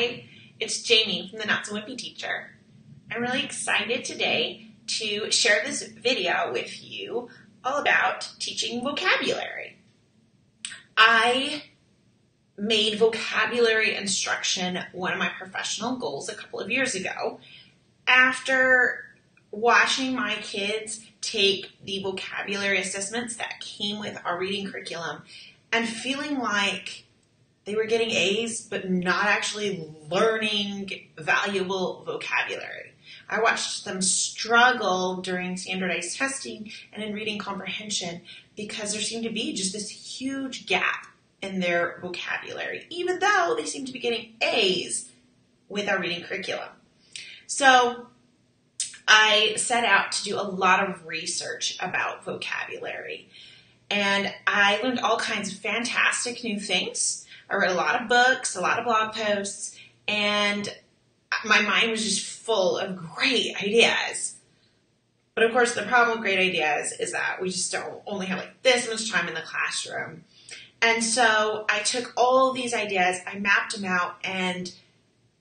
Hi, it's Jamie from the Not So Wimpy Teacher. I'm really excited today to share this video with you all about teaching vocabulary. I made vocabulary instruction one of my professional goals a couple of years ago after watching my kids take the vocabulary assessments that came with our reading curriculum and feeling like they were getting A's, but not actually learning valuable vocabulary. I watched them struggle during standardized testing and in reading comprehension because there seemed to be just this huge gap in their vocabulary, even though they seemed to be getting A's with our reading curriculum. So I set out to do a lot of research about vocabulary, and I learned all kinds of fantastic new things. I read a lot of books, a lot of blog posts, and my mind was just full of great ideas. But of course, the problem with great ideas is that we just don't only have like this much time in the classroom. And so I took all these ideas, I mapped them out, and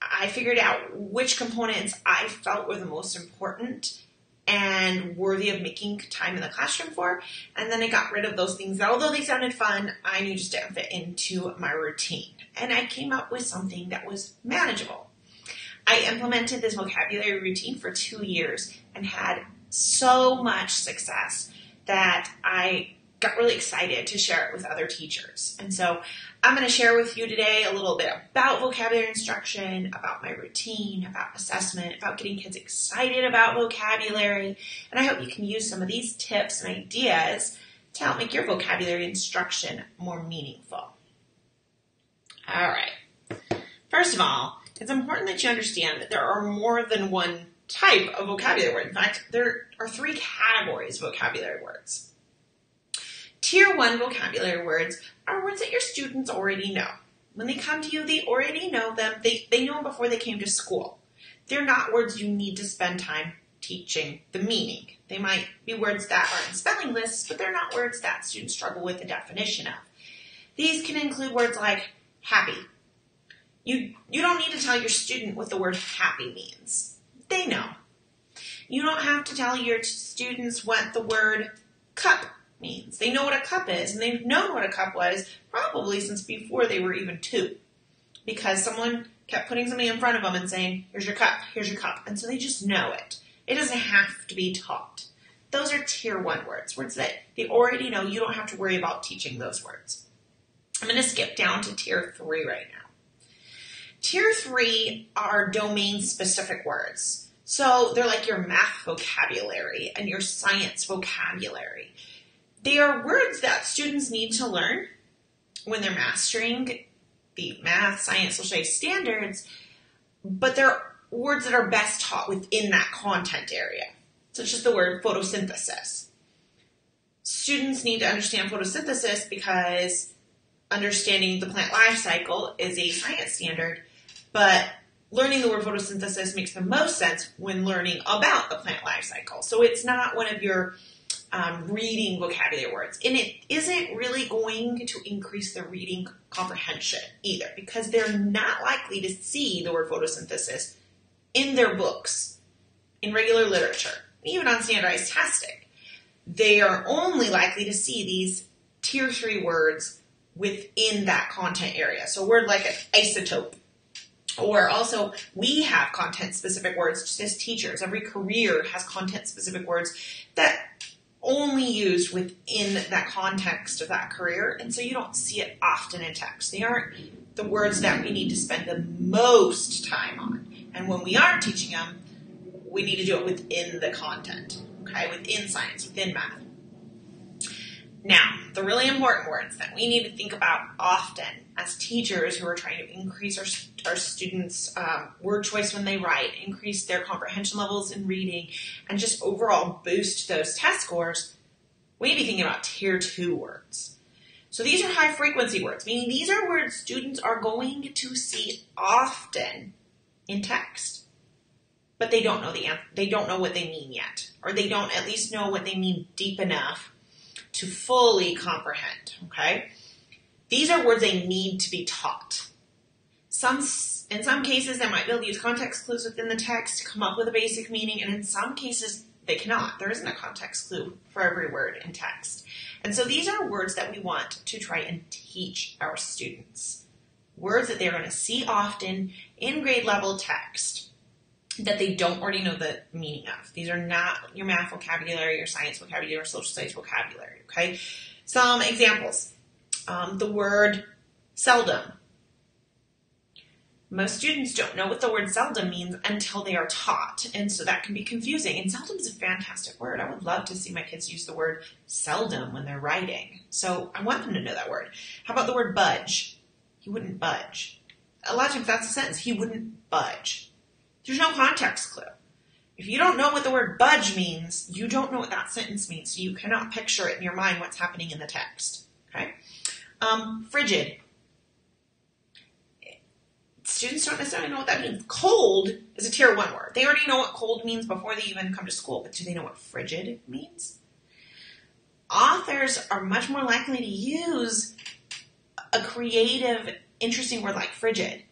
I figured out which components I felt were the most important and worthy of making time in the classroom for. And then I got rid of those things that, although they sounded fun, I knew just didn't fit into my routine. And I came up with something that was manageable. I implemented this vocabulary routine for 2 years and had so much success that I got really excited to share it with other teachers. And so I'm going to share with you today a little bit about vocabulary instruction, about my routine, about assessment, about getting kids excited about vocabulary. And I hope you can use some of these tips and ideas to help make your vocabulary instruction more meaningful. All right. First of all, it's important that you understand that there are more than one type of vocabulary word. In fact, there are 3 categories of vocabulary words. Tier 1 vocabulary words are words that your students already know. When they come to you, they already know them. They know them before they came to school. They're not words you need to spend time teaching the meaning. They might be words that are in spelling lists, but they're not words that students struggle with the definition of. These can include words like happy. You don't need to tell your student what the word happy means. They know. You don't have to tell your students what the word cup means. They know what a cup is, and they've known what a cup was probably since before they were even 2, because someone kept putting something in front of them and saying, here's your cup, and so they just know it. It doesn't have to be taught. Those are tier 1 words, words that they already know. You don't have to worry about teaching those words. I'm going to skip down to tier 3 right now. Tier 3 are domain-specific words. So they're like your math vocabulary and your science vocabulary. They are words that students need to learn when they're mastering the math, science, social studies standards, but they're words that are best taught within that content area, such as the word photosynthesis. Students need to understand photosynthesis because understanding the plant life cycle is a science standard, but learning the word photosynthesis makes the most sense when learning about the plant life cycle. So it's not one of your reading vocabulary words. And it isn't really going to increase the reading comprehension either, because they're not likely to see the word photosynthesis in their books, in regular literature, even on standardized testing. They are only likely to see these tier 3 words within that content area. So a word like an isotope. Or also, we have content-specific words just as teachers. Every career has content-specific words that only used within that context of that career, and so you don't see it often in text. They aren't the words that we need to spend the most time on. And when we are teaching them, we need to do it within the content, okay? Within science, within math. Now, the really important words that we need to think about often as teachers who are trying to increase our students' word choice when they write, increase their comprehension levels in reading, and just overall boost those test scores, we need to be thinking about tier 2 words. So these are high frequency words, meaning these are words students are going to see often in text, but they don't know they don't know what they mean yet, or they don't at least know what they mean deep enough to fully comprehend, okay? These are words they need to be taught. Some In some cases, they might be able to use context clues within the text to come up with a basic meaning, and in some cases, they cannot. There isn't a context clue for every word in text. And so these are words that we want to try and teach our students. Words that they're going to see often in grade level text that they don't already know the meaning of. These are not your math vocabulary, your science vocabulary, or social studies vocabulary, okay? Some examples. The word seldom. Most students don't know what the word seldom means until they are taught, and so that can be confusing. And seldom is a fantastic word. I would love to see my kids use the word seldom when they're writing. So I want them to know that word. How about the word budge? He wouldn't budge. A lot of times that's a sentence. He wouldn't budge. There's no context clue. If you don't know what the word budge means, you don't know what that sentence means. So you cannot picture it in your mind what's happening in the text. Okay? Frigid. Students don't necessarily know what that means. Cold is a tier 1 word. They already know what cold means before they even come to school, but do they know what frigid means? Authors are much more likely to use a creative, interesting word like frigid.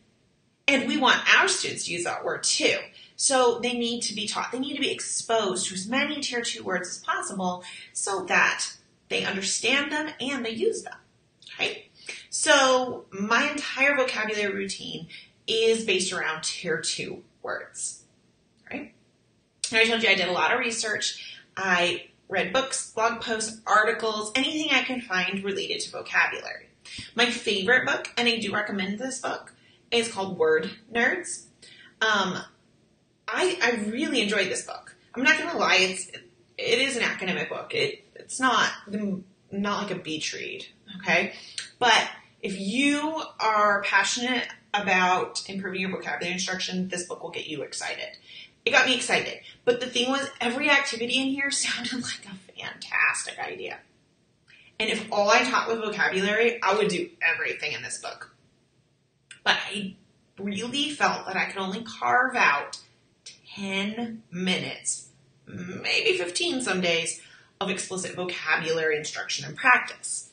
And we want our students to use that word too. So they need to be taught. They need to be exposed to as many tier 2 words as possible so that they understand them and they use them. Okay? So my entire vocabulary routine is based around tier 2 words. Right? And I told you I did a lot of research. I read books, blog posts, articles, anything I could find related to vocabulary. My favorite book, and I do recommend this book, is called Word Nerds. I really enjoyed this book. I'm not going to lie, it is an academic book. It's not like a beach read, okay? But if you are passionate about improving your vocabulary instruction, this book will get you excited. It got me excited. But the thing was, every activity in here sounded like a fantastic idea. And if all I taught was vocabulary, I would do everything in this book. But I really felt that I could only carve out 10 minutes, maybe 15 some days, of explicit vocabulary instruction and practice.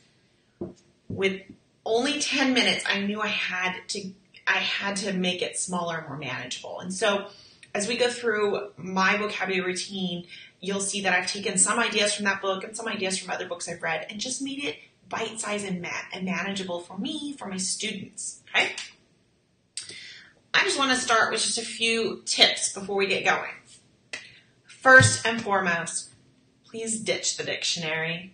With only 10 minutes, I knew I had to make it smaller and more manageable. And so as we go through my vocabulary routine, you'll see that I've taken some ideas from that book and some ideas from other books I've read and just made it bite-sized and manageable for me, for my students, okay? I just want to start with just a few tips before we get going. First and foremost, please ditch the dictionary.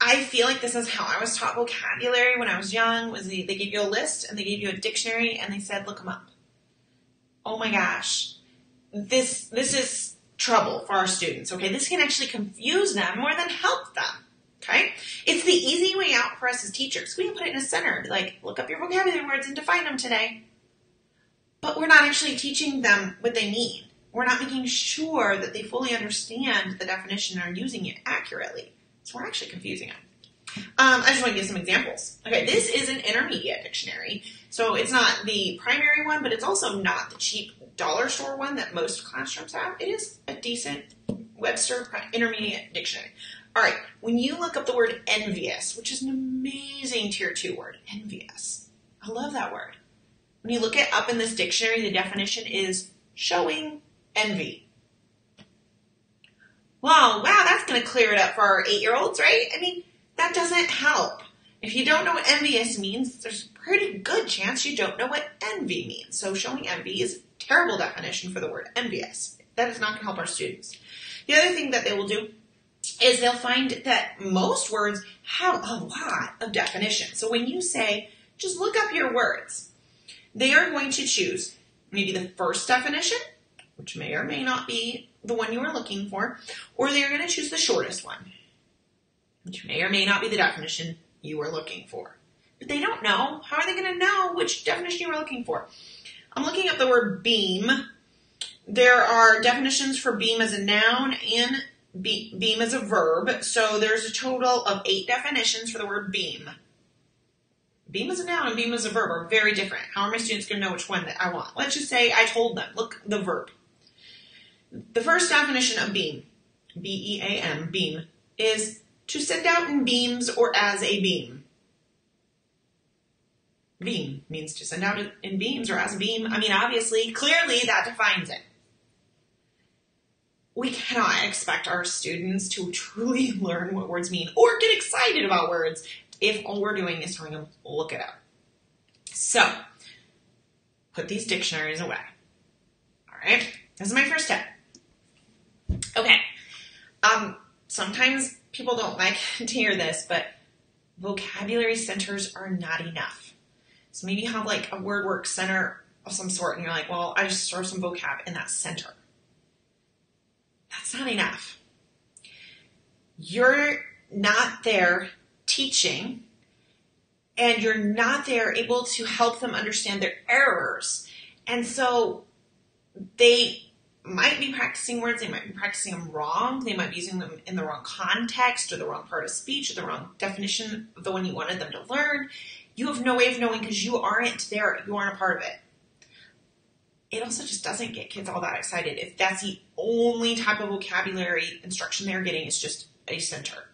I feel like this is how I was taught vocabulary when I was young. They gave you a list and they gave you a dictionary and they said, look them up. Oh my gosh. This is trouble for our students, okay? This can actually confuse them more than help them, okay? It's the easy way out for us as teachers. We can put it in a center, be like, look up your vocabulary words and define them today. But we're not actually teaching them what they mean. We're not making sure that they fully understand the definition and are using it accurately. So we're actually confusing them. I just want to give some examples. Okay, this is an intermediate dictionary. So it's not the primary one, but it's also not the cheap dollar store one that most classrooms have. It is a decent Webster intermediate dictionary. All right, when you look up the word envious, which is an amazing tier 2 word, envious. I love that word. When you look it up in this dictionary, the definition is showing envy. Wow, that's going to clear it up for our 8-year-olds, right? I mean, that doesn't help. If you don't know what envious means, there's a pretty good chance you don't know what envy means. So showing envy is a terrible definition for the word envious. That is not going to help our students. The other thing that they will do is they'll find that most words have a lot of definitions. So when you say, just look up your words, they are going to choose maybe the first definition, which may or may not be the one you were looking for, or they're going to choose the shortest one, which may or may not be the definition you were looking for. But they don't know. How are they going to know which definition you were looking for? I'm looking up the word beam. There are definitions for beam as a noun and beam as a verb. So there's a total of 8 definitions for the word beam. Beam as a noun and beam as a verb are very different. How are my students going to know which one that I want? Let's just say I told them, look, the verb. The first definition of beam, B-E-A-M, beam, is to send out in beams or as a beam. Beam means to send out in beams or as a beam. I mean, obviously, clearly that defines it. We cannot expect our students to truly learn what words mean or get excited about words if all we're doing is telling them, look it up. So, put these dictionaries away. All right? This is my first step. Okay. Sometimes people don't like to hear this, but vocabulary centers are not enough. So maybe you have like a word work center of some sort and you're like, well, I just store some vocab in that center. That's not enough. You're not there teaching and you're not there able to help them understand their errors. And so they might be practicing words, they might be practicing them wrong, they might be using them in the wrong context or the wrong part of speech or the wrong definition of the one you wanted them to learn. You have no way of knowing because you aren't there, you aren't a part of it. It also just doesn't get kids all that excited if that's the only type of vocabulary instruction they're getting is just a center.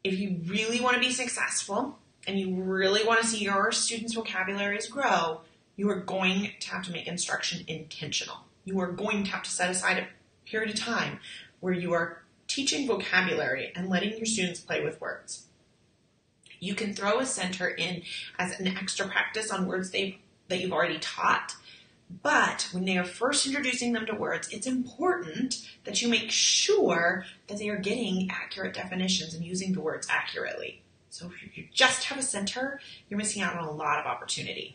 If you really want to be successful and you really want to see your students' vocabularies grow, you are going to have to make instruction intentional. You are going to have to set aside a period of time where you are teaching vocabulary and letting your students play with words. You can throw a center in as an extra practice on words that you've already taught, but when they are first introducing them to words, it's important that you make sure that they are getting accurate definitions and using the words accurately. So if you just have a center, you're missing out on a lot of opportunity.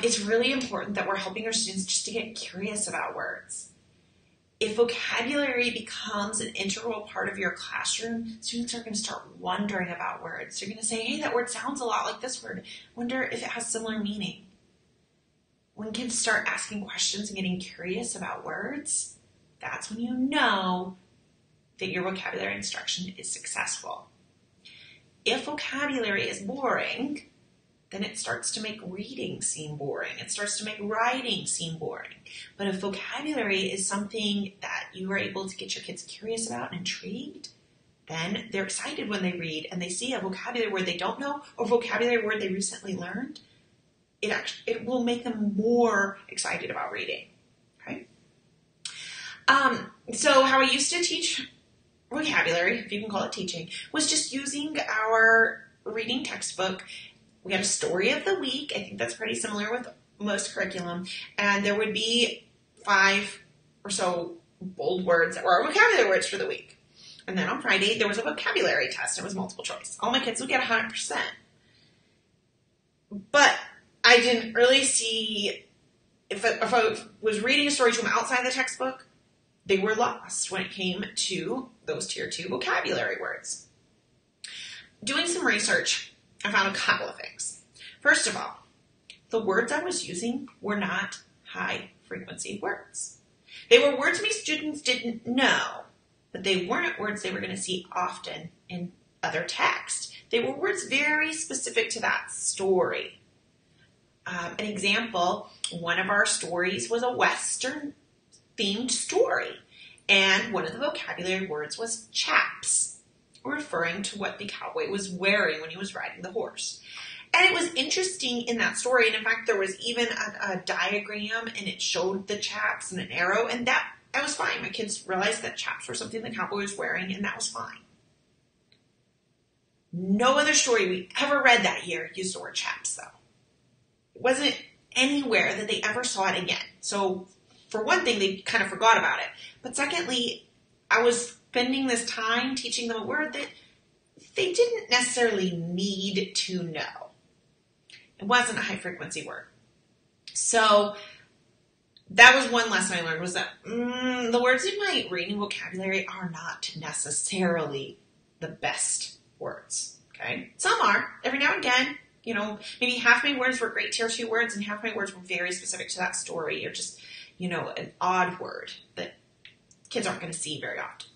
It's really important that we're helping our students just to get curious about words. If vocabulary becomes an integral part of your classroom, students are going to start wondering about words. They're going to say, hey, that word sounds a lot like this word. Wonder if it has similar meaning. When kids start asking questions and getting curious about words, that's when you know that your vocabulary instruction is successful. If vocabulary is boring, then it starts to make reading seem boring. It starts to make writing seem boring. But if vocabulary is something that you are able to get your kids curious about and intrigued, then they're excited when they read and they see a vocabulary word they don't know or vocabulary word they recently learned. It will make them more excited about reading. Okay? So how I used to teach vocabulary, if you can call it teaching, was just using our reading textbook. We had a story of the week. I think that's pretty similar with most curriculum. And there would be 5 or so bold words that were our vocabulary words for the week. And then on Friday, there was a vocabulary test. It was multiple choice. All my kids would get 100%. But I didn't really see, if I was reading a story to them outside the textbook, they were lost when it came to those tier 2 vocabulary words. Doing some research, I found a couple of things. First of all, the words I was using were not high frequency words. They were words my students didn't know, but they weren't words they were going to see often in other text. They were words very specific to that story. An example, one of our stories was a Western themed story, and one of the vocabulary words was chaps, referring to what the cowboy was wearing when he was riding the horse. And it was interesting in that story, and in fact there was even a diagram and it showed the chaps and an arrow, and that was fine. My kids realized that chaps were something the cowboy was wearing, and that was fine. No other story we ever read that year used the word chaps, though. It wasn't anywhere that they ever saw it again. So for one thing, they kind of forgot about it. But secondly, I was spending this time teaching them a word that they didn't necessarily need to know. It wasn't a high frequency word. So that was one lesson I learned, was that the words in my reading vocabulary are not necessarily the best words. Okay? Some are. Every now and again, maybe half my words were great tier 2 words and half my words were very specific to that story, or just, an odd word that kids aren't going to see very often.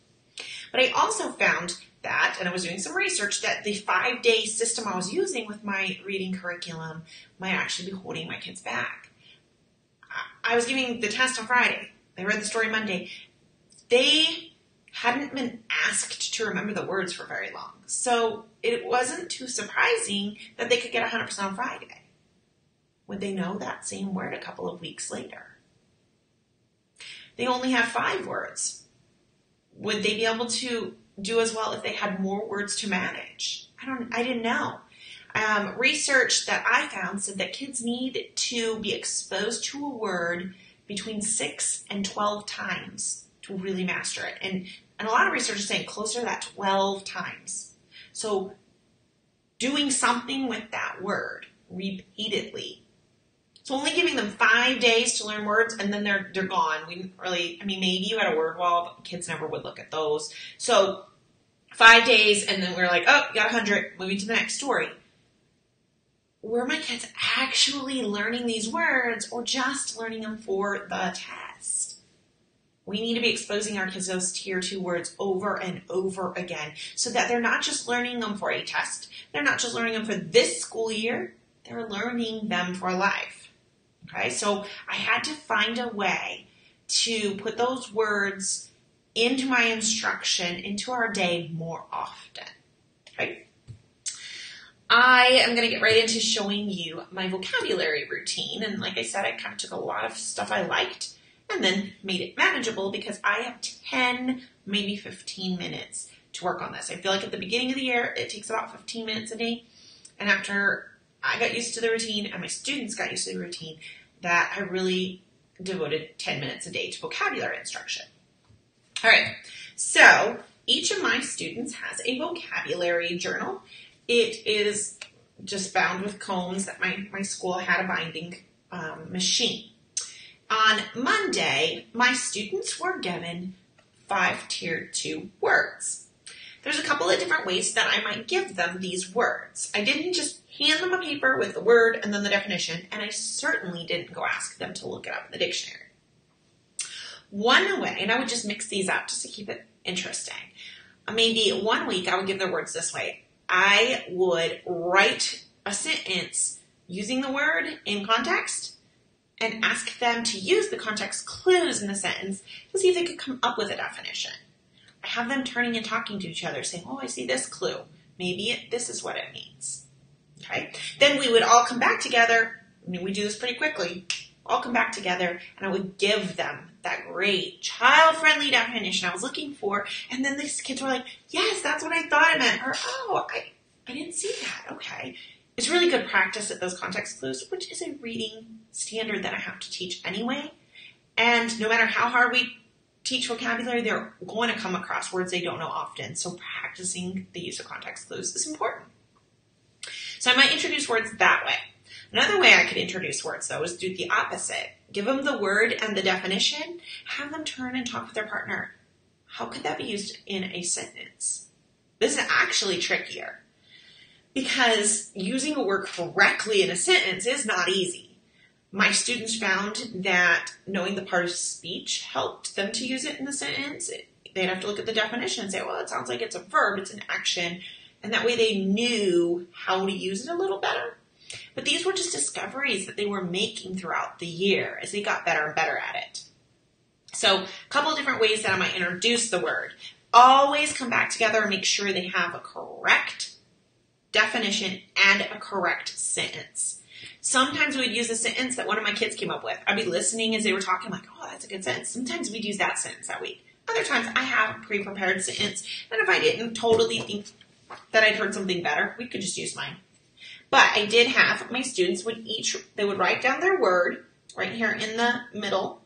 But I also found that, and I was doing some research, that the 5-day system I was using with my reading curriculum might actually be holding my kids back. I was giving the test on Friday. They read the story Monday. They hadn't been asked to remember the words for very long. So it wasn't too surprising that they could get 100% on Friday. Would they know that same word a couple of weeks later? They only have 5 words. Would they be able to do as well if they had more words to manage? I didn't know. Research that I found said that kids need to be exposed to a word between 6 and 12 times to really master it. And a lot of research is saying closer to that 12 times. So doing something with that word repeatedly. So only giving them 5 days to learn words, and then they're gone. We didn't really, maybe you had a word wall, but kids never would look at those. So 5 days, and then we're like, oh, you got 100, moving to the next story. Were my kids actually learning these words or just learning them for the test? We need to be exposing our kids to those tier 2 words over and over again so that they're not just learning them for a test. They're not just learning them for this school year. They're learning them for life. Okay, so I had to find a way to put those words into my instruction, into our day more often. Okay. I am going to get right into showing you my vocabulary routine. And like I said, I kind of took a lot of stuff I liked and then made it manageable because I have 10, maybe 15 minutes to work on this. I feel like at the beginning of the year, it takes about 15 minutes a day. And after I got used to the routine and my students got used to the routine, that I really devoted 10 minutes a day to vocabulary instruction. All right, so each of my students has a vocabulary journal. It is just bound with combs that my school had a binding machine. On Monday, my students were given 5 tier 2 words. There's a couple of different ways that I might give them these words. I didn't just hand them a paper with the word and then the definition, and I certainly didn't go ask them to look it up in the dictionary. One way, and I would just mix these up just to keep it interesting. Maybe one week I would give their words this way. I would write a sentence using the word in context and ask them to use the context clues in the sentence to see if they could come up with a definition. I have them turning and talking to each other, saying, oh, I see this clue. Maybe this is what it means. Okay. Then we would all come back together. We do this pretty quickly. All come back together, and I would give them that great child-friendly definition I was looking for. And then these kids were like, yes, that's what I thought it meant. Or, oh, I didn't see that. Okay. It's really good practice at those context clues, which is a reading standard that I have to teach anyway. And no matter how hard we teach vocabulary, they're going to come across words they don't know often. So practicing the use of context clues is important. So I might introduce words that way. Another way I could introduce words, though, is do the opposite. Give them the word and the definition. Have them turn and talk with their partner. How could that be used in a sentence? This is actually trickier because using a word correctly in a sentence is not easy. My students found that knowing the part of speech helped them to use it in the sentence. They'd have to look at the definition and say, well, it sounds like it's a verb, it's an action. And that way they knew how to use it a little better. But these were just discoveries that they were making throughout the year as they got better and better at it. So a couple of different ways that I might introduce the word. Always come back together and make sure they have a correct definition and a correct sentence. Sometimes we'd use a sentence that one of my kids came up with. I'd be listening as they were talking, like, oh, that's a good sentence. Sometimes we'd use that sentence that week. Other times I have a pre-prepared sentence, and if I didn't totally think that I'd heard something better, we could just use mine. But I did have my students they would write down their word right here in the middle.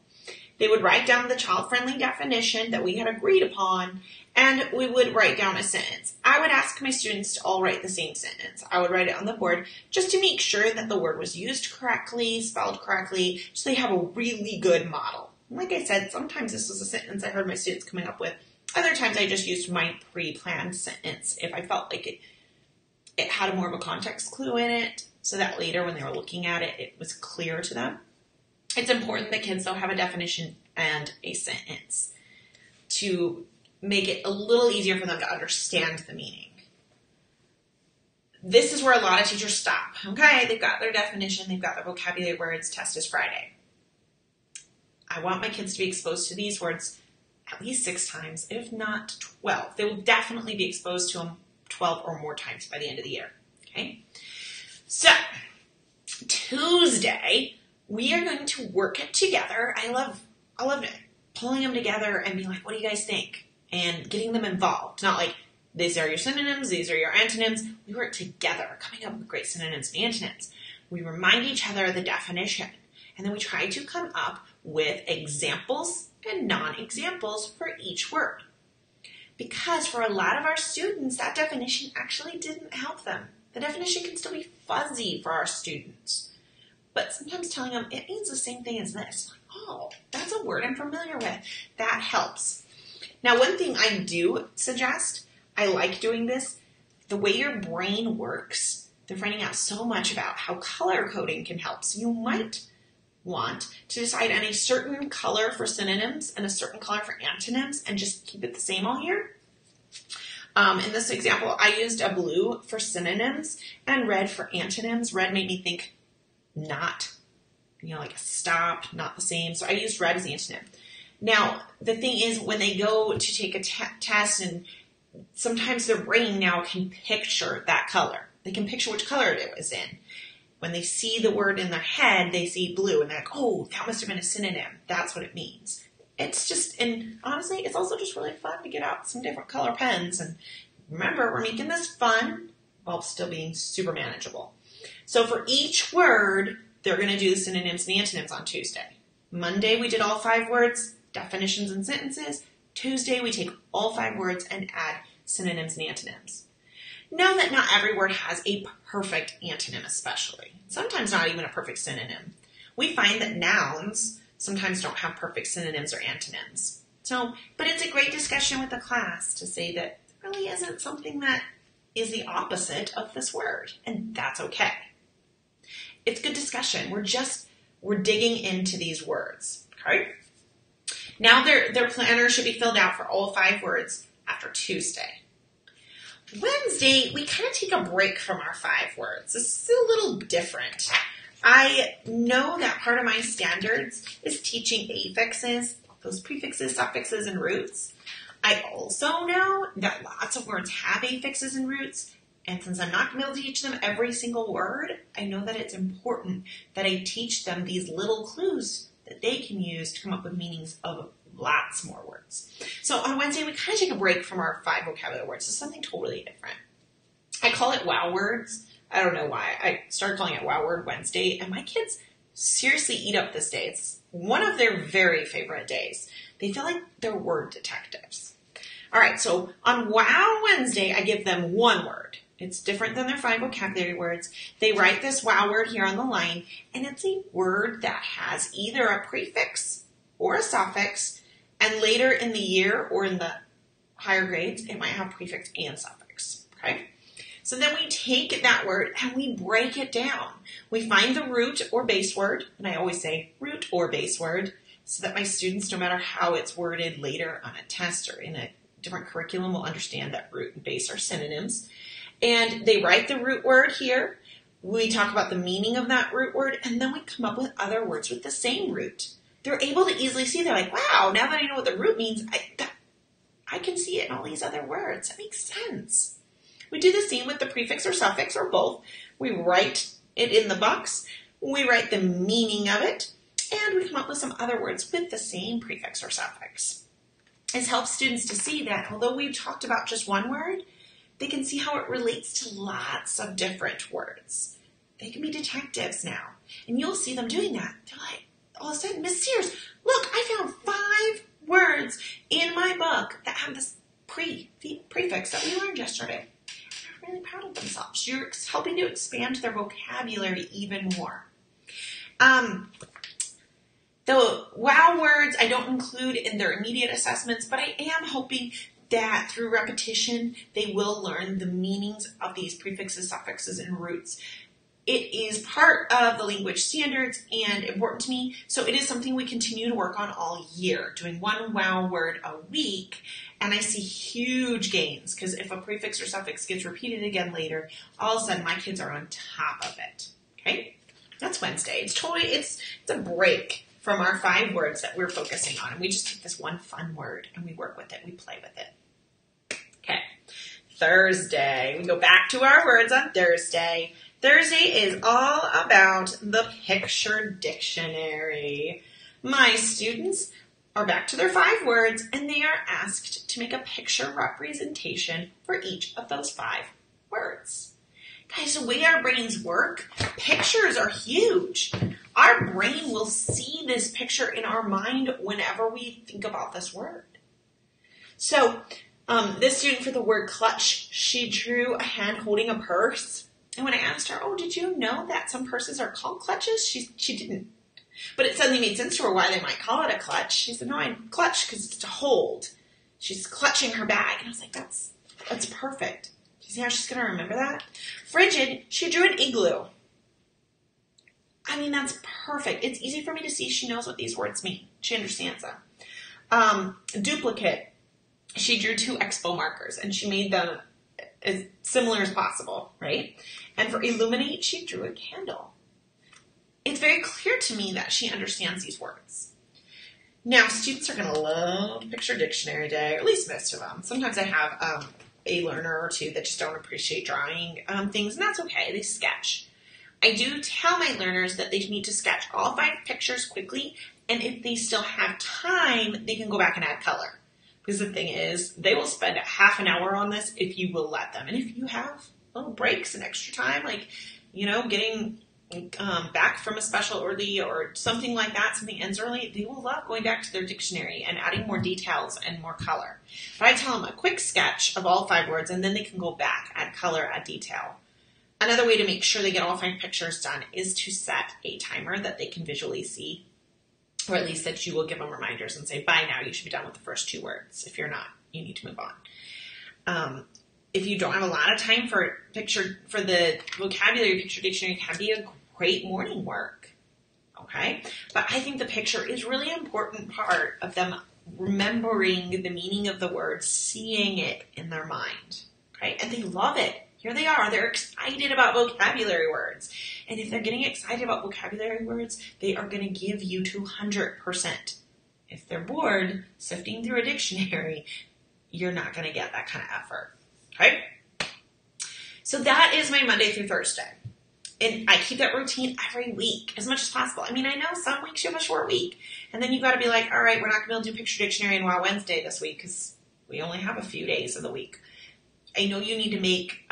They would write down the child-friendly definition that we had agreed upon, and we would write down a sentence. I would ask my students to all write the same sentence. I would write it on the board just to make sure that the word was used correctly, spelled correctly, so they have a really good model. Like I said, sometimes this was a sentence I heard my students coming up with. Other times I just used my pre-planned sentence if I felt like it had more of a context clue in it, so that later when they were looking at it, it was clear to them. It's important that kids, though, have a definition and a sentence to make it a little easier for them to understand the meaning. This is where a lot of teachers stop. Okay, they've got their definition, they've got their vocabulary words, test is Friday. I want my kids to be exposed to these words at least 6 times, if not 12. They will definitely be exposed to them 12 or more times by the end of the year. Okay? So, Tuesday, we are going to work it together. I love pulling them together and being like, what do you guys think? And getting them involved. Not like, these are your synonyms, these are your antonyms. We work together, coming up with great synonyms and antonyms. We remind each other of the definition. And then we try to come up with examples and non-examples for each word. Because for a lot of our students, that definition actually didn't help them. The definition can still be fuzzy for our students. But sometimes telling them it means the same thing as this. Like, oh, that's a word I'm familiar with. That helps. Now, one thing I do suggest, I like doing this, the way your brain works, they're finding out so much about how color coding can help. So you might want to decide on a certain color for synonyms and a certain color for antonyms and just keep it the same all year. In this example, I used a blue for synonyms and red for antonyms. Red made me think not, like a stop, not the same. So I used red as the antonym. Now, the thing is, when they go to take a test, and sometimes their brain now can picture that color. They can picture which color it was in. When they see the word in their head, they see blue, and they're like, oh, that must have been a synonym. That's what it means. It's just, and honestly, it's also just really fun to get out some different color pens. And remember, we're making this fun while still being super manageable. So for each word, they're going to do the synonyms and antonyms on Tuesday. Monday, we did all 5 words, definitions and sentences. Tuesday, we take all 5 words and add synonyms and antonyms. Know that not every word has a perfect antonym, especially. Sometimes not even a perfect synonym. We find that nouns sometimes don't have perfect synonyms or antonyms. But it's a great discussion with the class to say that there really isn't something that is the opposite of this word, and that's okay. It's good discussion. We're digging into these words, okay? Now their planner should be filled out for all 5 words after Tuesday. Wednesday, we kind of take a break from our 5 words. This is a little different. I know that part of my standards is teaching affixes, those prefixes, suffixes, and roots. I also know that lots of words have affixes and roots, and since I'm not going to be able to teach them every single word, I know that it's important that I teach them these little clues that they can use to come up with meanings of lots more words. So on Wednesday, we kind of take a break from our 5 vocabulary words. It's something totally different. I call it wow words. I don't know why. I started calling it Wow Word Wednesday, and my kids seriously eat up this day. It's one of their very favorite days. They feel like they're word detectives. All right, so on Wow Wednesday, I give them 1 word. It's different than their 5 vocabulary words. They write this wow word here on the line, and it's a word that has either a prefix or a suffix, and later in the year or in the higher grades, it might have prefix and suffix, okay? So then we take that word and we break it down. We find the root or base word, and I always say root or base word, so that my students, no matter how it's worded later on a test or in a different curriculum, will understand that root and base are synonyms. And they write the root word here. We talk about the meaning of that root word, and then we come up with other words with the same root. They're able to easily see, they're like, wow, now that I know what the root means, I can see it in all these other words. That makes sense. We do the same with the prefix or suffix or both. We write it in the box, we write the meaning of it, and we come up with some other words with the same prefix or suffix. This helps students to see that although we've talked about just one word, they can see how it relates to lots of different words. They can be detectives now, and you'll see them doing that. They're like, all of a sudden, Miss Sears, look, I found 5 words in my book that have this prefix that we learned yesterday. They're really proud of themselves. You're helping to expand their vocabulary even more. The wow words I don't include in their immediate assessments, but I am hoping that through repetition, they will learn the meanings of these prefixes, suffixes, and roots. It is part of the language standards and important to me, so it is something we continue to work on all year, doing 1 wow word a week, and I see huge gains, because if a prefix or suffix gets repeated again later, all of a sudden my kids are on top of it, okay? That's Wednesday. It's a break from our 5 words that we're focusing on. And we just take this one fun word and we work with it. We play with it. Okay. Thursday. We go back to our words on Thursday. Thursday is all about the picture dictionary. My students are back to their 5 words, and they are asked to make a picture representation for each of those 5 words. Guys, the way our brains work, pictures are huge. Our brain will see this picture in our mind whenever we think about this word. So, this student for the word clutch, she drew a hand holding a purse. And when I asked her, did you know that some purses are called clutches? She didn't. But it suddenly made sense to her why they might call it a clutch. She said, no, I clutch because it's to hold. She's clutching her bag. And I was like, that's perfect. Do you see how she's going to remember that? Frigid, she drew an igloo. I mean, that's perfect. It's easy for me to see she knows what these words mean. She understands them. Duplicate, she drew 2 expo markers, and she made them as similar as possible, right? And for illuminate, she drew a candle. It's very clear to me that she understands these words. Now, students are going to love Picture Dictionary Day, or at least most of them. Sometimes I have a learner or 2 that just don't appreciate drawing things, and that's okay. They sketch. I do tell my learners that they need to sketch all 5 pictures quickly, and if they still have time, they can go back and add color. Because the thing is, they will spend half an hour on this if you will let them. And if you have little breaks and extra time, like, getting back from a special early or something like that, something ends early, they will love going back to their dictionary and adding more details and more color. But I tell them a quick sketch of all 5 words, and then they can go back, add color, add detail. Another way to make sure they get all 5 pictures done is to set a timer that they can visually see, or at least that you will give them reminders and say, by now you should be done with the first 2 words. If you're not, you need to move on. If you don't have a lot of time for the vocabulary picture dictionary, it can be a great morning work. Okay? But I think the picture is really an important part of them remembering the meaning of the word, seeing it in their mind. Okay? And they love it. Here they are. They're excited about vocabulary words. And if they're getting excited about vocabulary words, they are going to give you 200%. If they're bored sifting through a dictionary, you're not going to get that kind of effort. Okay? So that is my Monday through Thursday. And I keep that routine every week as much as possible. I mean, I know some weeks you have a short week. And then you've got to be like, all right, we're not going to be able to do Picture Dictionary and Wow Wednesday this week because we only have a few days of the week. I know you need to make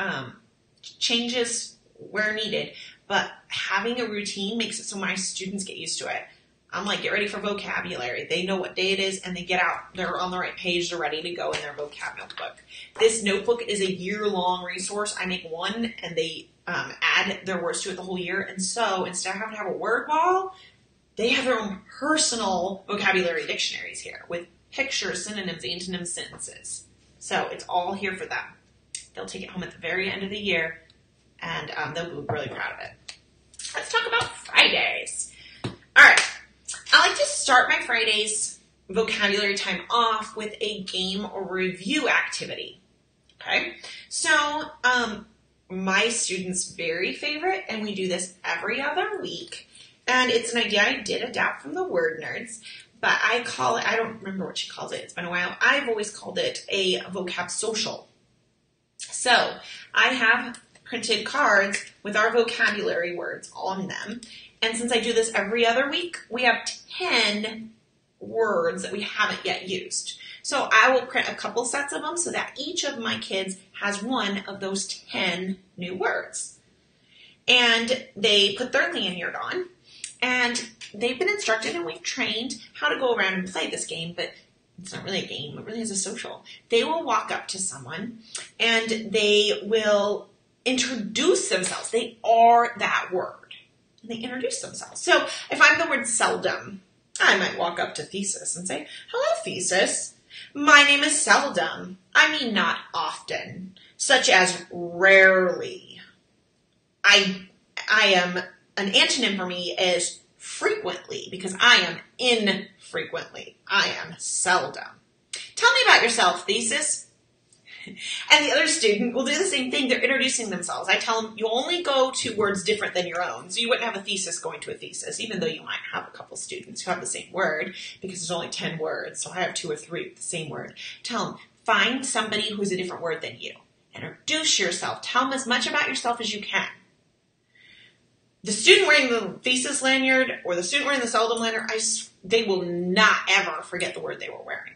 changes where needed, but having a routine makes it so my students get used to it. I'm like, get ready for vocabulary. They know what day it is, and they get out. They're on the right page. They're ready to go in their vocab notebook. This notebook is a year-long resource. I make one, and they add their words to it the whole year. And so instead of having to have a word wall, they have their own personal vocabulary dictionaries here with pictures, synonyms, antonyms, sentences. So it's all here for them. They'll take it home at the very end of the year, and they'll be really proud of it. Let's talk about Fridays. All right. I like to start my Fridays vocabulary time off with a game or review activity. Okay? So, my students' very favorite, and we do this every other week, and it's an idea I did adapt from the Word Nerds, but I call it, I don't remember what she calls it, it's been a while, I've always called it a vocab social. So, I have printed cards with our vocabulary words on them, and since I do this every other week, we have 10 words that we haven't yet used. So I will print a couple sets of them so that each of my kids has one of those 10 new words. And they put their lanyard on, and they've been instructed and we've trained how to go around and play this game, but it's not really a game, it really is a social. They will walk up to someone and they will introduce themselves. They are that word. And they introduce themselves. So if I'm the word seldom, I might walk up to Thesis and say, hello, Thesis. My name is seldom. I mean not often, such as rarely. I am, an antonym for me is frequently, because I am infrequently. I am seldom. Tell me about yourself, Thesis. And the other student will do the same thing. They're introducing themselves. I tell them, you only go to words different than your own. So you wouldn't have a thesis going to a thesis, even though you might have a couple students who have the same word, because there's only 10 words. So I have 2 or 3 with the same word. Tell them, find somebody who's a different word than you. Introduce yourself. Tell them as much about yourself as you can. The student wearing the thesis lanyard or the student wearing the seldom lanyard, they will not ever forget the word they were wearing.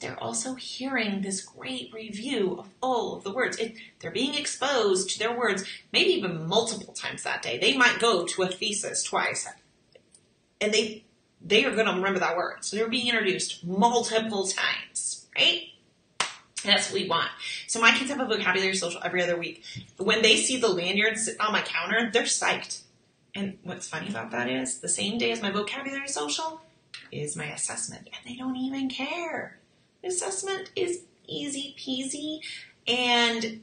They're also hearing this great review of all of the words. They're being exposed to their words, maybe even multiple times that day. They might go to a thesis twice, and they are going to remember that word. So they're being introduced multiple times, right? And that's what we want. So my kids have a vocabulary social every other week. When they see the lanyard sitting on my counter, they're psyched. And what's funny about that is the same day as my vocabulary social is my assessment, and they don't even care. Assessment is easy peasy and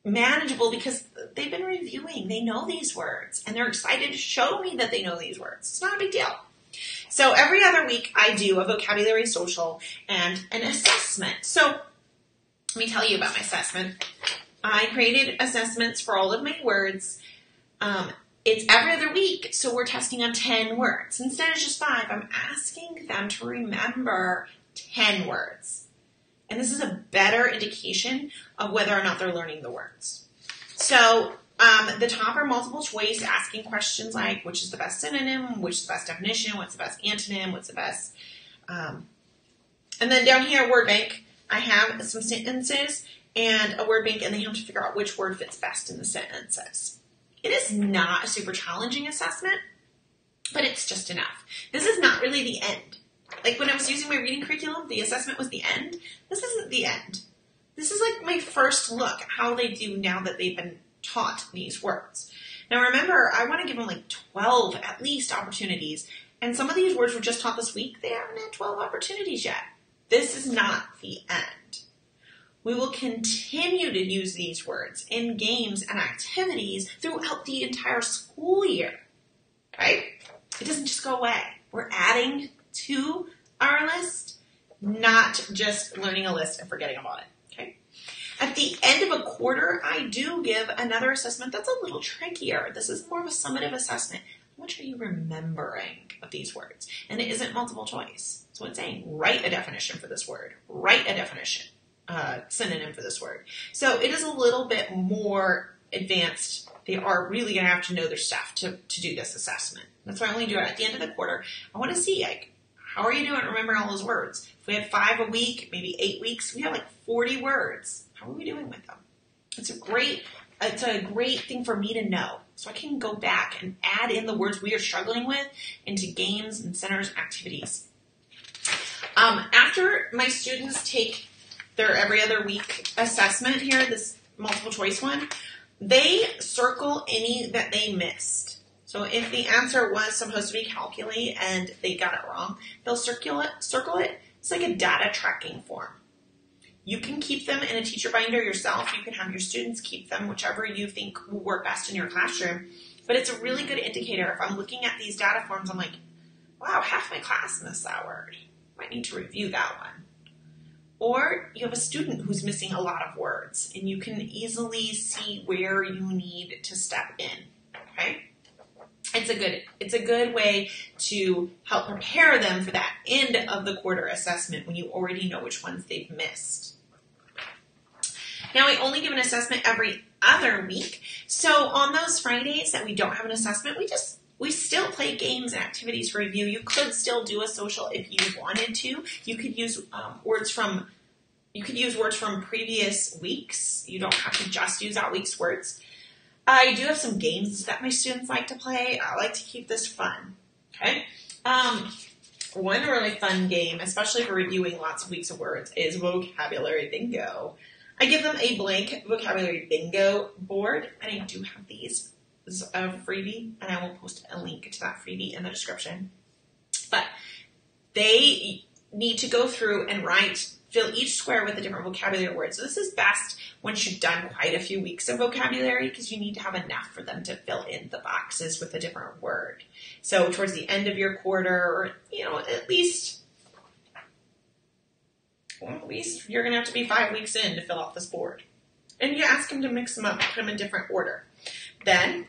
manageable because they've been reviewing. They know these words, and they're excited to show me that they know these words. It's not a big deal. So every other week, I do a vocabulary social and an assessment. So let me tell you about my assessment. I created assessments for all of my words. It's every other week, so we're testing on 10 words. Instead of just 5, I'm asking them to remember 10 words. And this is a better indication of whether or not they're learning the words. So the top are multiple choice, asking questions like, which is the best synonym, which is the best definition, what's the best antonym, what's the best... and then down here, word bank, I have some sentences and a word bank, and they have to figure out which word fits best in the sentences. It is not a super challenging assessment, but it's just enough. This is not really the end. Like when I was using my reading curriculum, the assessment was the end. This isn't the end. This is like my first look at how they do now that they've been taught these words. Now remember, I want to give them like 12 at least opportunities. And some of these words were just taught this week. They haven't had 12 opportunities yet. This is not the end. We will continue to use these words in games and activities throughout the entire school year. Right? It doesn't just go away. We're adding to our list, not just learning a list and forgetting about it, okay? At the end of a quarter, I do give another assessment that's a little trickier. This is more of a summative assessment. How much are you remembering of these words? And it isn't multiple choice. So it's saying, write a definition for this word. Write a definition, synonym for this word. So it is a little bit more advanced. They are really going to have to know their stuff to do this assessment. That's why I only do it at the end of the quarter. I want to see, like, how are you doing remembering all those words? If we have 5 a week, maybe 8 weeks, we have like 40 words. How are we doing with them? It's a great thing for me to know. So I can go back and add in the words we are struggling with into games and centers and activities. After my students take their every other week assessment here, this multiple choice one, they circle any that they missed. So if the answer was supposed to be calculate and they got it wrong, they'll circle it. It's like a data tracking form. You can keep them in a teacher binder yourself. You can have your students keep them, whichever you think will work best in your classroom. But it's a really good indicator. If I'm looking at these data forms, I'm like, wow, half my class missed that word. Might need to review that one. Or you have a student who's missing a lot of words, and you can easily see where you need to step in, okay? It's a good way to help prepare them for that end of the quarter assessment when you already know which ones they've missed. Now, I only give an assessment every other week. So on those Fridays that we don't have an assessment, we still play games and activities for review. You could still do a social if you wanted to. You could use words from previous weeks. You don't have to just use that week's words. I do have some games that my students like to play. I like to keep this fun, okay? One really fun game, especially for reviewing lots of weeks of words, is vocabulary bingo. I give them a blank vocabulary bingo board, and I do have these as a freebie, and I will post a link to that freebie in the description. But they need to go through and fill each square with a different vocabulary word. So this is best once you've done quite a few weeks of vocabulary, because you need to have enough for them to fill in the boxes with a different word. So towards the end of your quarter, or at least well, at least you're going to have to be 5 weeks in to fill out this board. And you ask them to mix them up, put them in different order. Then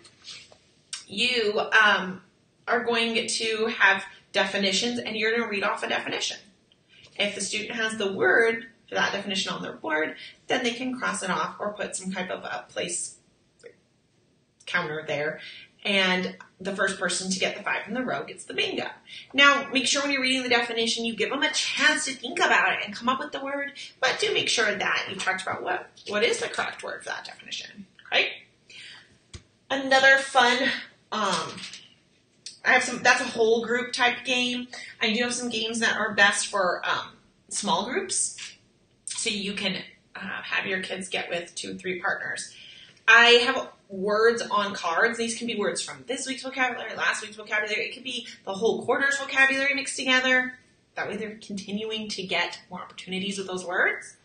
you are going to have definitions, and you're going to read off a definition. If the student has the word for that definition on their board, then they can cross it off or put some type of a place counter there. And the first person to get the 5 in the row gets the bingo. Now, make sure when you're reading the definition, you give them a chance to think about it and come up with the word, but do make sure that you talked about what is the correct word for that definition, okay? Another fun, that's a whole group type game. I do have some games that are best for small groups, so you can have your kids get with 2 or 3 partners. I have words on cards. These can be words from this week's vocabulary, last week's vocabulary. It could be the whole quarter's vocabulary mixed together. That way they're continuing to get more opportunities with those words.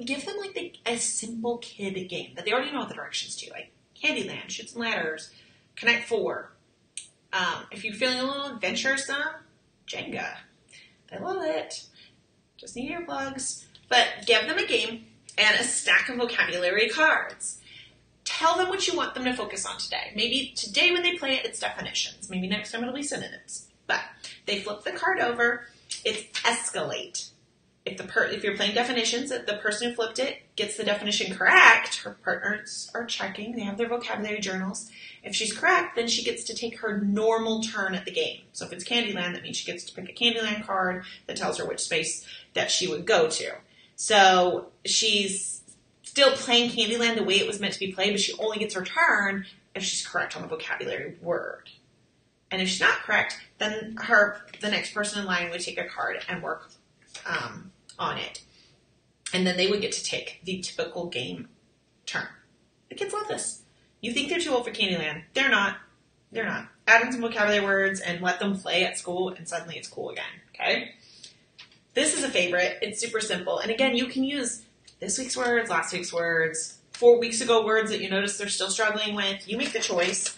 Give them like a simple kid game that they already know the directions to, like Candyland, Shoots and Ladders, Connect 4. If you're feeling a little adventuresome, Jenga. I love it. Just need earplugs. But give them a game and a stack of vocabulary cards. Tell them what you want them to focus on today. Maybe today when they play it, it's definitions. Maybe next time it'll be synonyms. But they flip the card over. It's escalate. If you're playing definitions, if the person who flipped it gets the definition correct, her partners are checking. They have their vocabulary journals. If she's correct, then she gets to take her normal turn at the game. So if it's Candyland, that means she gets to pick a Candyland card that tells her which space that she would go to. So she's still playing Candyland the way it was meant to be played, but she only gets her turn if she's correct on the vocabulary word. And if she's not correct, then the next person in line would take a card and work on it. And then they would get to take the typical game turn. The kids love this. You think they're too old for Candyland. They're not. They're not. Add in some vocabulary words and let them play at school, and suddenly it's cool again. Okay? This is a favorite. It's super simple. And again, you can use this week's words, last week's words, 4 weeks ago words that you notice they're still struggling with. You make the choice.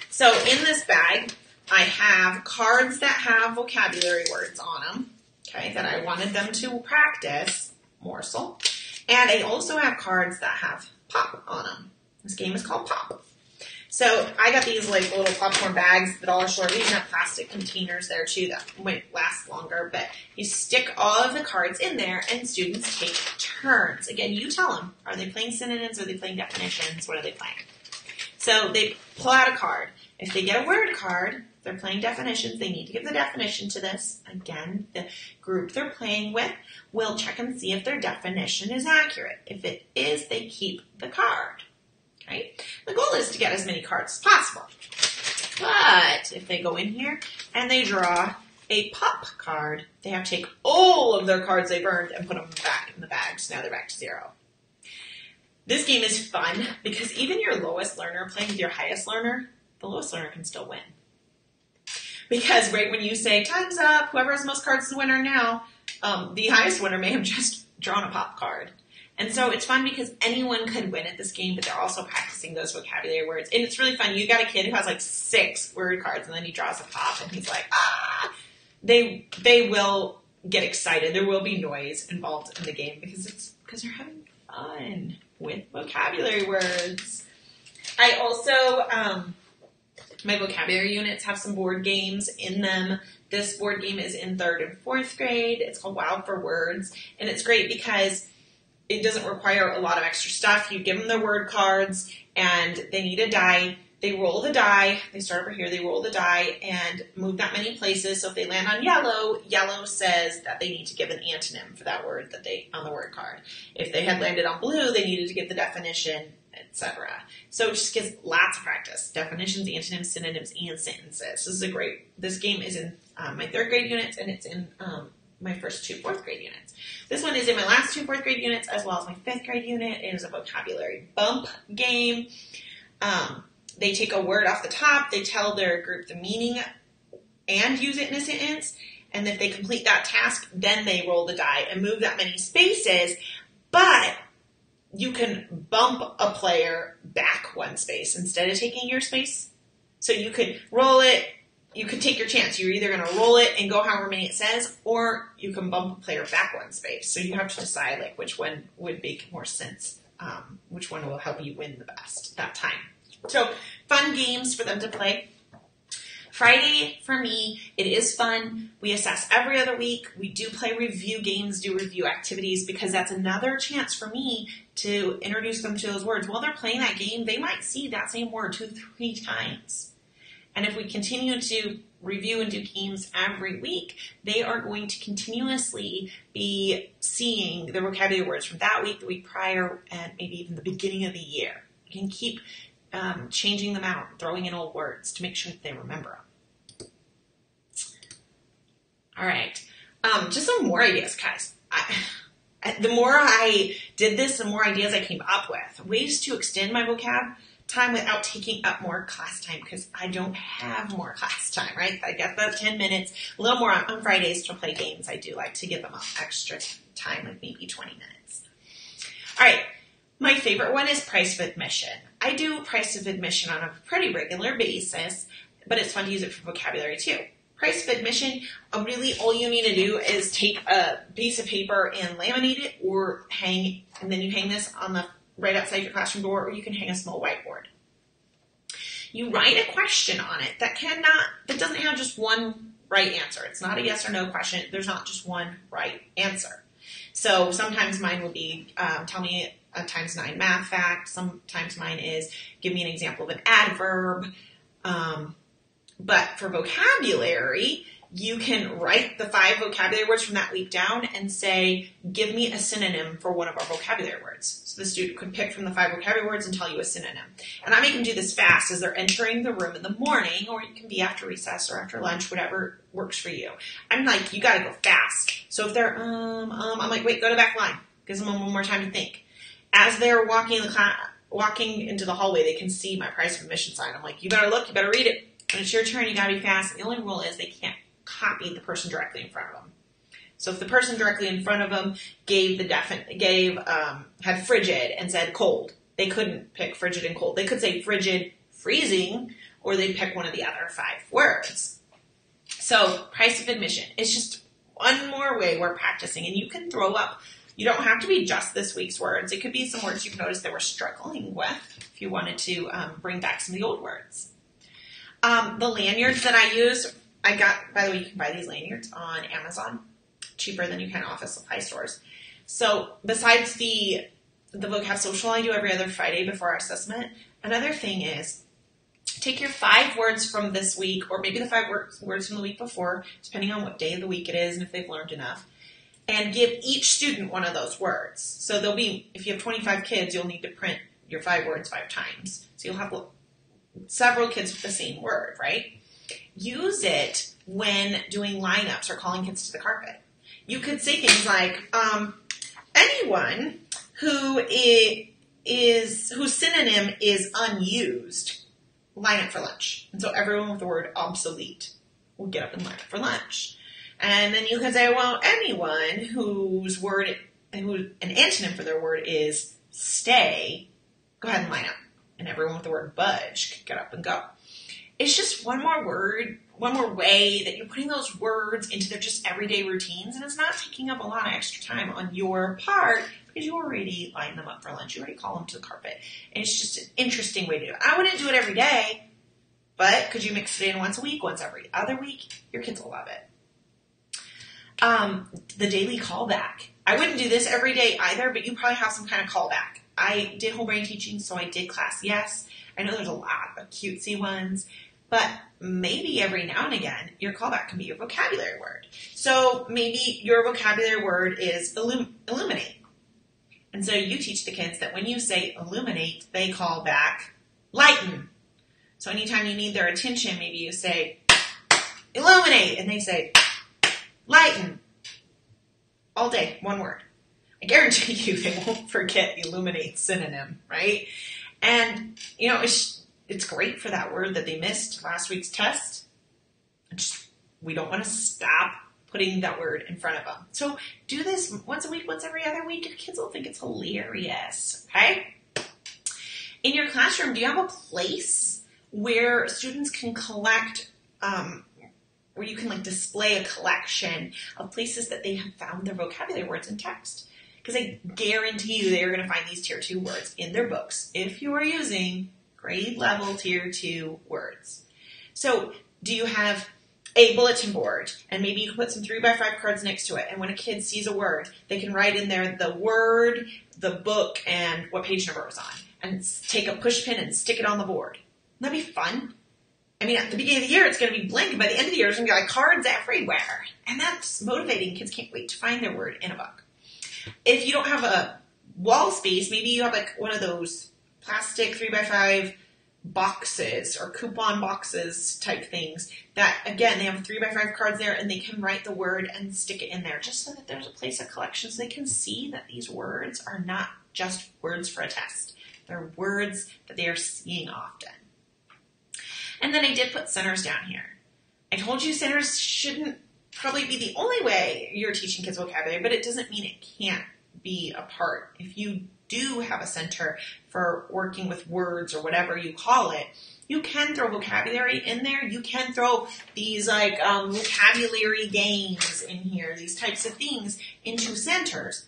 So in this bag, I have cards that have vocabulary words on them, okay, that I wanted them to practice, morsel. And I also have cards that have pop on them. This game is called Pop. So I got these like little popcorn bags at the dollar store. We even have plastic containers there too that might last longer. But you stick all of the cards in there and students take turns. Again, you tell them, are they playing synonyms? Are they playing definitions? What are they playing? So they pull out a card. If they get a word card, they're playing definitions. They need to give the definition to this. Again, the group they're playing with will check and see if their definition is accurate. If it is, they keep the card. Okay? The goal is to get as many cards as possible. But if they go in here and they draw a pop card, they have to take all of their cards they've earned and put them back in the bag. So now they're back to 0. This game is fun because even your lowest learner playing with your highest learner, the lowest learner can still win. Because right when you say, time's up, whoever has the most cards is the winner now, the highest winner may have just drawn a pop card. And so it's fun because anyone could win at this game, but they're also practicing those vocabulary words. And it's really fun. You got a kid who has like 6 word cards and then he draws a pop and he's like, ah! They will get excited. There will be noise involved in the game because they're having fun with vocabulary words. I also, my vocabulary units have some board games in them. This board game is in 3rd and 4th grade. It's called Wild for Words. And it's great because it doesn't require a lot of extra stuff. You give them their word cards and they need a die. They roll the die. They start over here. They roll the die and move that many places. So if they land on yellow, yellow says that they need to give an antonym for that word on the word card. If they had landed on blue, they needed to give the definition, etc. So it just gives lots of practice. Definitions, antonyms, synonyms, and sentences. This game is in my 3rd grade units and it's in my first 2 4th grade units. This one is in my last 2 4th grade units as well as my 5th grade unit. It is a vocabulary bump game. They take a word off the top. They tell their group the meaning and use it in a sentence. And if they complete that task, then they roll the die and move that many spaces. But you can bump a player back 1 space instead of taking your space. So you could roll it, you could take your chance. You're either going to roll it and go however many it says, or you can bump a player back one space. So you have to decide like which one would make more sense, which one will help you win the best that time. So fun games for them to play. Friday, for me, it is fun. We assess every other week. We do play review games, do review activities, because that's another chance for me to introduce them to those words. While they're playing that game, they might see that same word 2-3 times. And if we continue to review and do games every week, they are going to continuously be seeing the vocabulary words from that week, the week prior, and maybe even the beginning of the year. You can keep changing them out, throwing in old words to make sure that they remember them. All right, just some more ideas, guys. The more I did this, the more ideas I came up with. Ways to extend my vocab time without taking up more class time, because I don't have more class time, right? I get about 10 minutes, a little more on Fridays to play games. I do like to give them extra time, like maybe 20 minutes. All right, my favorite one is price of admission. I do price of admission on a pretty regular basis, but it's fun to use it for vocabulary too. Price of admission, really all you need to do is take a piece of paper and laminate it, or hang, and then you hang this on the right outside your classroom door, or you can hang a small whiteboard. You write a question on it that doesn't have just one right answer. It's not a yes or no question. There's not just one right answer. So sometimes mine will be, tell me a times 9 math fact. Sometimes mine is, give me an example of an adverb. But for vocabulary, you can write the 5 vocabulary words from that week down and say, give me a synonym for one of our vocabulary words. So the student could pick from the 5 vocabulary words and tell you a synonym. And I make them do this fast as they're entering the room in the morning, or it can be after recess or after lunch, whatever works for you. I'm like, you gotta go fast. So if they're, I'm like, wait, go to back line. Gives them one more time to think. As they're walking into the hallway, they can see my price of admission sign. I'm like, you better look, you better read it. When it's your turn, you gotta be fast. And the only rule is they can't copy the person directly in front of them. So if the person directly in front of them had frigid and said cold, they couldn't pick frigid and cold. They could say frigid, freezing, or they'd pick one of the other 5 words. So price of admission is just one more way we're practicing, and you can throw up. You don't have to be just this week's words. It could be some words you've noticed that we're struggling with if you wanted to bring back some of the old words. The lanyards that I use, by the way, you can buy these lanyards on Amazon, cheaper than you can office supply stores. So besides the vocab social I do every other Friday before our assessment, another thing is take your 5 words from this week, or maybe the 5 words from the week before, depending on what day of the week it is and if they've learned enough, and give each student one of those words. So there'll be, if you have 25 kids, you'll need to print your 5 words 5 times. So you'll have several kids with the same word, right? Use it when doing lineups or calling kids to the carpet. You could say things like, anyone whose synonym is unused, line up for lunch. And so everyone with the word obsolete will get up and line up for lunch. And then you can say, well, anyone whose an antonym for their word is stay, go ahead and line up. And everyone with the word budge could get up and go. It's just one more way that you're putting those words into their just everyday routines, and it's not taking up a lot of extra time on your part because you already line them up for lunch. You already call them to the carpet. And it's just an interesting way to do it. I wouldn't do it every day, but could you mix it in once a week, once every other week? Your kids will love it. The daily callback. I wouldn't do this every day either, but you probably have some kind of callback. I did whole brain teaching, so I did class yes. I know there's a lot of cutesy ones, but maybe every now and again, your callback can be your vocabulary word. So maybe your vocabulary word is illuminate. And so you teach the kids that when you say illuminate, they call back lighten. So anytime you need their attention, maybe you say illuminate, and they say lighten. All day, one word. I guarantee you they won't forget illuminate synonym, right? And, it's great for that word that they missed last week's test. We don't want to stop putting that word in front of them. So do this once a week, once every other week. Your kids will think it's hilarious, okay? In your classroom, do you have a place where students can collect where you can like display a collection of places that they have found their vocabulary words in text. Because I guarantee you they are going to find these tier 2 words in their books if you are using grade level tier 2 words. So do you have a bulletin board, and maybe you can put some 3x5 cards next to it, and when a kid sees a word, they can write in there the word, the book, and what page number it was on, and take a push pin and stick it on the board. Wouldn't that be fun? I mean, at the beginning of the year, it's going to be blank, and by the end of the year, there's going to be like cards everywhere, and that's motivating. Kids can't wait to find their word in a book. If you don't have a wall space, maybe you have like one of those plastic 3x5 boxes or coupon boxes type things that, again, they have 3x5 cards there and they can write the word and stick it in there just so that there's a place of collection so they can see that these words are not just words for a test. They're words that they are seeing often. And then I did put centers down here. I told you centers shouldn't probably be the only way you're teaching kids vocabulary, but it doesn't mean it can't be a part. If you do have a center for working with words or whatever you call it, you can throw vocabulary in there. You can throw these like vocabulary games in here, these types of things into centers.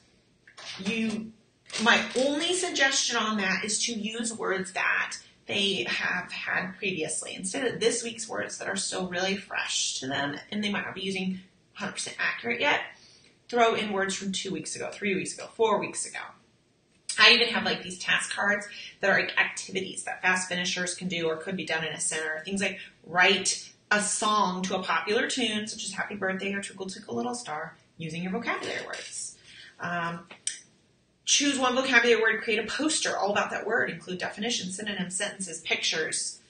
My only suggestion on that is to use words that they have had previously instead of this week's words that are still really fresh to them and they might not be using 100% accurate yet. Throw in words from 2 weeks ago, 3 weeks ago, 4 weeks ago. I even have like these task cards that are like activities that fast finishers can do or could be done in a center. Things like write a song to a popular tune, such as Happy Birthday or Twinkle Twinkle Little Star, using your vocabulary words. Choose one vocabulary word, create a poster all about that word, include definitions, synonyms, sentences, pictures.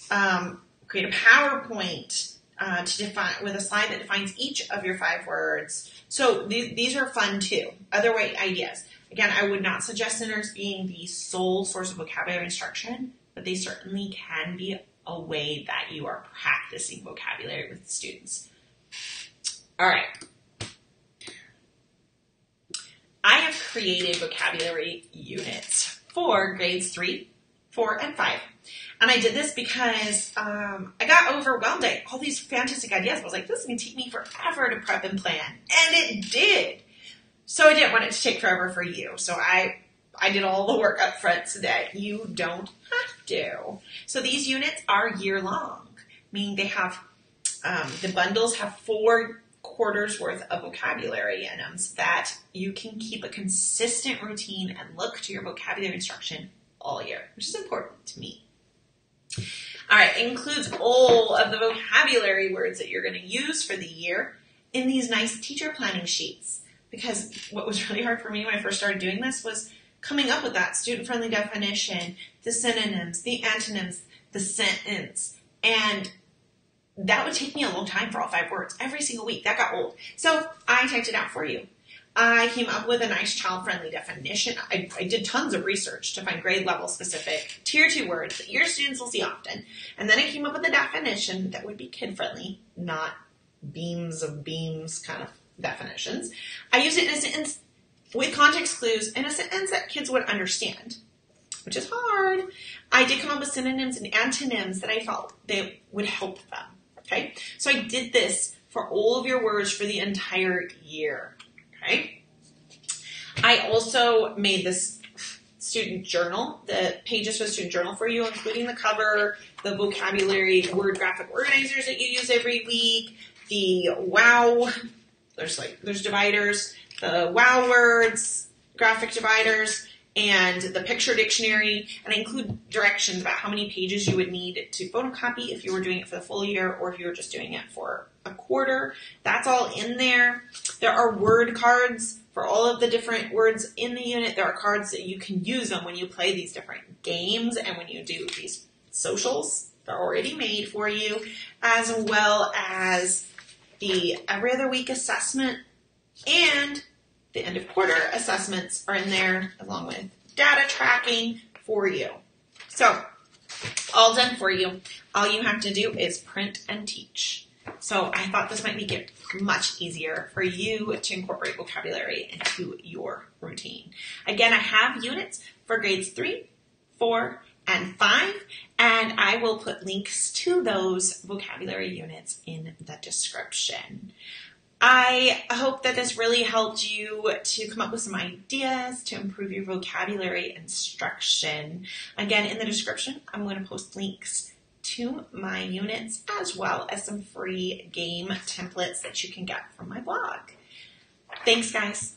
Create a PowerPoint to define with a slide that defines each of your 5 words. So these are fun too. Other ideas. Again, I would not suggest centers being the sole source of vocabulary instruction, but they certainly can be a way that you are practicing vocabulary with students. All right. I have created vocabulary units for grades 3, 4, and 5. And I did this because I got overwhelmed by all these fantastic ideas. I was like, this is going to take me forever to prep and plan. And it did. So I didn't want it to take forever for you. So I did all the work up front so that you don't have to. So these units are year long, meaning they have, the bundles have 4 quarters worth of vocabulary in them so that you can keep a consistent routine and look to your vocabulary instruction all year, which is important to me. All right, it includes all of the vocabulary words that you're going to use for the year in these nice teacher planning sheets. Because what was really hard for me when I first started doing this was coming up with that student-friendly definition, the synonyms, the antonyms, the sentence, and that would take me a long time for all 5 words every single week. That got old. So I typed it out for you. I came up with a nice child-friendly definition. I did tons of research to find grade level specific tier 2 words that your students will see often. And then I came up with a definition that would be kid-friendly, not beams of beams kind of definitions. I used it in a sentence with context clues in a sentence that kids would understand, which is hard. I did come up with synonyms and antonyms that I felt they would help them. Okay, so I did this for all of your words for the entire year. Okay, I also made this student journal, the pages for the student journal for you, including the cover, the vocabulary word graphic organizers that you use every week, the wow, there's dividers, the wow words, graphic dividers, and the picture dictionary, and I include directions about how many pages you would need to photocopy if you were doing it for the full year or if you were just doing it for a quarter. That's all in there. There are word cards for all of the different words in the unit. There are cards that you can use them when you play these different games and when you do these socials. They're already made for you, as well as the every other week assessment and the end of quarter assessments are in there along with data tracking for you. So all done for you. All you have to do is print and teach. So I thought this might make it much easier for you to incorporate vocabulary into your routine. Again, I have units for grades 3, 4, and 5, and I will put links to those vocabulary units in the description. I hope that this really helped you to come up with some ideas to improve your vocabulary instruction. Again, in the description, I'm going to post links to my units as well as some free game templates that you can get from my blog. Thanks, guys.